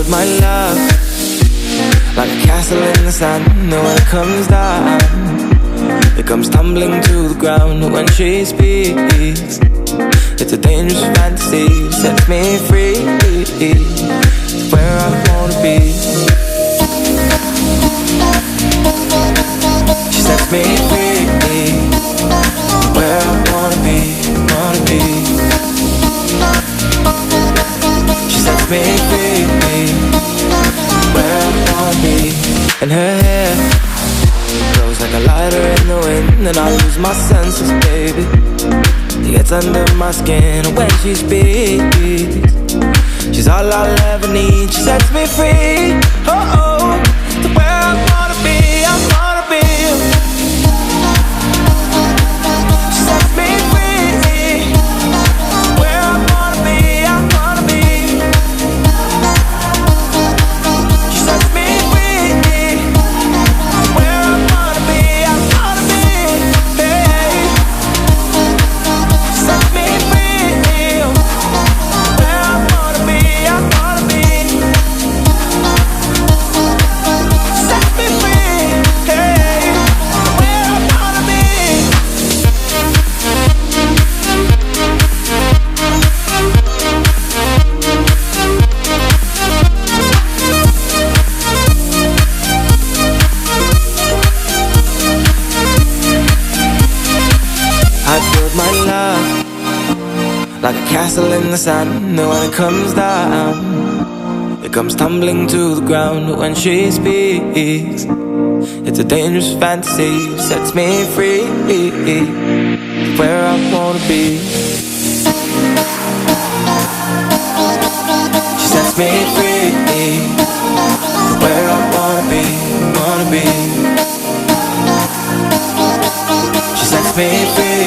build my love like a castle in the sand. And when it comes down, it comes tumbling to the ground. When she speaks, it's a dangerous fantasy. Sets me free, it's where I wanna be. She sets me free, where I wanna be, wanna be. She sets me free, where I wanna be. And her hair blows like a lighter in the wind, and I lose my senses, baby. It gets under my skin when she speaks. She's all I'll ever need. She sets me free, oh oh, to where I wanna be, I wanna be. She sets me free, where I wanna be, I wanna be. She sets me free, where I wanna be, I wanna be. Hey. She sets me free, where I wanna be, I wanna be. She sets me free, hey, where I wanna be. I build my love like a castle in the sand. And when it comes down, it comes tumbling to the ground. When she speaks, it's a dangerous fantasy. Sets me free, where I wanna be. She sets me free, where I wanna be, wanna be. She sets me free,